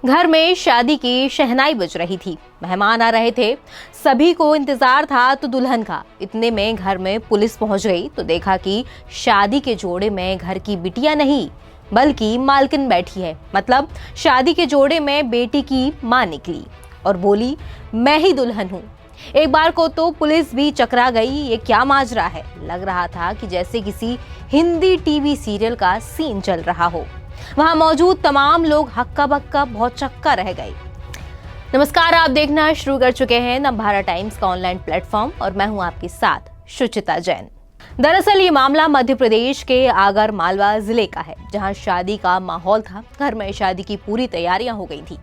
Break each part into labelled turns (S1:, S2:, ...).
S1: घर में शादी की शहनाई बज रही थी। मेहमान आ रहे थे। सभी को इंतजार था तो दुल्हन का। इतने में घर में पुलिस पहुंच गई तो देखा कि शादी के जोड़े में घर की बिटिया नहीं बल्कि मालकिन बैठी है। मतलब शादी के जोड़े में बेटी की मां निकली और बोली, मैं ही दुल्हन हूँ। एक बार को तो पुलिस भी चकरा गई। ये क्या माजरा है। लग रहा था कि जैसे किसी हिंदी टीवी सीरियल का सीन चल रहा हो। वहां मौजूद तमाम लोग हक्का बक्का भौचक्का रह गए। नमस्कार, आप देखना शुरू कर चुके हैं नवभारत टाइम्स का ऑनलाइन प्लेटफॉर्म और मैं हूं आपके साथ शुचिता जैन। दरअसल ये मामला मध्य प्रदेश के आगर मालवा जिले का है, जहां शादी का माहौल था। घर में शादी की पूरी तैयारियां हो गई थी।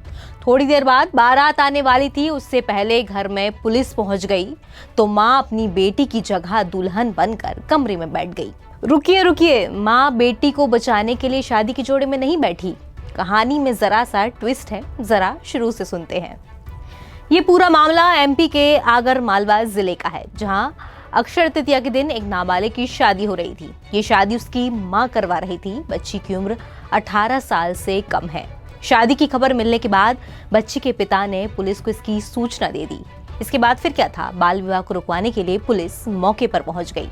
S1: थोड़ी देर बाद बारात आने वाली थी। उससे पहले घर में पुलिस पहुंच गई तो मां अपनी बेटी की जगह दुल्हन बनकर कमरे में बैठ गई। रुकिए, माँ बेटी को बचाने के लिए शादी के जोड़े में नहीं बैठी। कहानी में जरा सा ट्विस्ट है, जरा शुरू से सुनते हैं। ये पूरा मामला एमपी के आगर मालवा जिले का है, जहां अक्षय तृतीया के दिन एक नाबालिग की शादी हो रही थी। ये शादी उसकी मां करवा रही थी। बच्ची की उम्र 18 साल से कम है। शादी की खबर मिलने के बाद बच्ची के पिता ने पुलिस को इसकी सूचना दे दी। इसके बाद फिर क्या था, बाल विवाह को रुकवाने के लिए पुलिस मौके पर पहुंच गई।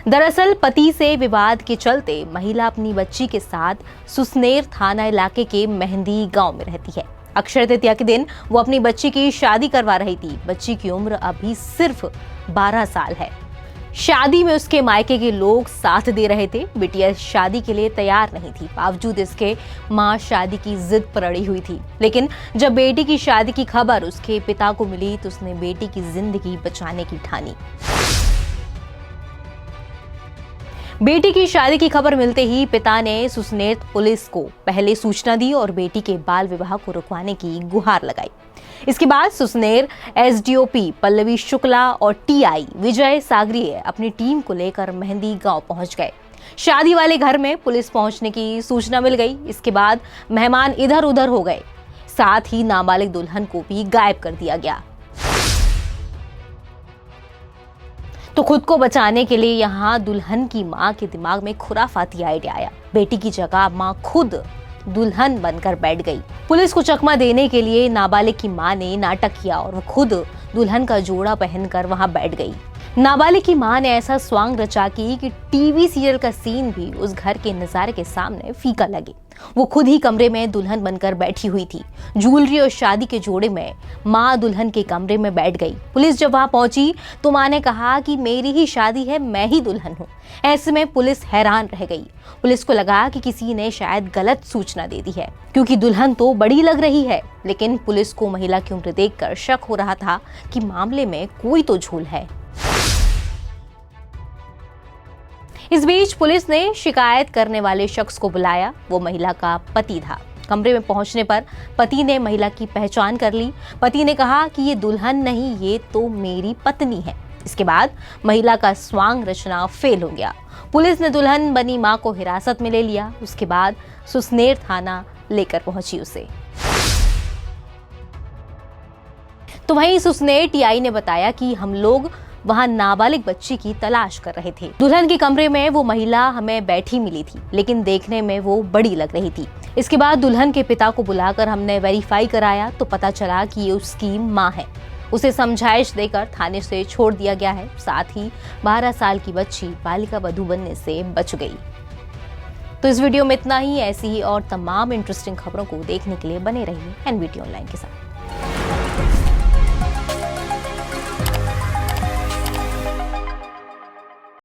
S1: दरअसल पति से विवाद के चलते महिला अपनी बच्ची के साथ सुसनेर थाना इलाके के मेहंदी गांव में रहती है। अक्षय तृतीया के दिन वो अपनी बच्ची की शादी करवा रही थी। बच्ची की उम्र अभी सिर्फ 12 साल है। शादी में उसके मायके के लोग साथ दे रहे थे। बिटिया शादी के लिए तैयार नहीं थी। बावजूद इसके मां शादी की जिद पर अड़ी हुई थी। लेकिन जब बेटी की शादी की खबर उसके पिता को मिली तो उसने बेटी की जिंदगी बचाने की ठानी। बेटी की शादी की खबर मिलते ही पिता ने सुसनेर पुलिस को पहले सूचना दी और बेटी के बाल विवाह को रुकवाने की गुहार लगाई। इसके बाद सुसनेर एसडीओपी पल्लवी शुक्ला और टीआई विजय सागरिये अपनी टीम को लेकर मेहंदी गांव पहुंच गए। शादी वाले घर में पुलिस पहुंचने की सूचना मिल गई। इसके बाद मेहमान इधर उधर हो गए। साथ ही नाबालिग दुल्हन को भी गायब कर दिया गया। तो खुद को बचाने के लिए यहाँ दुल्हन की मां के दिमाग में खुराफाती आइडिया आया। बेटी की जगह मां खुद दुल्हन बनकर बैठ गई। पुलिस को चकमा देने के लिए नाबालिग की मां ने नाटक किया और वो खुद दुल्हन का जोड़ा पहनकर वहां बैठ गई। नाबालिग की मां ने ऐसा स्वांग रचा कि टीवी सीरियल का सीन भी उस घर के नजारे के सामने फीका लगे। वो खुद ही कमरे में दुल्हन बनकर बैठी हुई थी। ज्वेलरी और शादी के जोड़े में मां दुल्हन के कमरे में बैठ गई। पुलिस जब वहां पहुंची तो मां ने कहा कि मेरी ही शादी है, मैं ही दुल्हन हूं। ऐसे में पुलिस हैरान रह गई। पुलिस को लगा कि किसी ने शायद गलत सूचना दे दी है, क्योंकि दुल्हन तो बड़ी लग रही है। लेकिन पुलिस को महिला की उम्र देखकर शक हो रहा था कि मामले में कोई तो झोल है। इस बीच पुलिस ने शिकायत करने वाले शख्स को बुलाया। वो महिला का पति था। कमरे में पहुंचने पर पति ने महिला की पहचान कर ली। पति ने कहा कि ये दुल्हन नहीं, ये तो मेरी पत्नी है। इसके बाद महिला का स्वांग रचना फेल हो गया। पुलिस ने दुल्हन बनी मां को हिरासत में ले लिया। उसके बाद सुसनेर थाना लेकर पहुंची उसे। तो वहीं सुसनेर टीआई ने बताया कि हम लोग वहां नाबालिग बच्ची की तलाश कर रहे थे। दुल्हन के कमरे में वो महिला हमें बैठी मिली थी, लेकिन देखने में वो बड़ी लग रही थी। इसके बाद दुल्हन के पिता को बुलाकर हमने वेरीफाई कराया तो पता चला कि ये उसकी मां है। उसे समझाइश देकर थाने से छोड़ दिया गया है। साथ ही 12 साल की बच्ची बालिका वधू बनने से बच गई। तो इस वीडियो में इतना ही। ऐसी ही और तमाम इंटरेस्टिंग खबरों को देखने के लिए बने रहिए एनवीटी ऑनलाइन के साथ।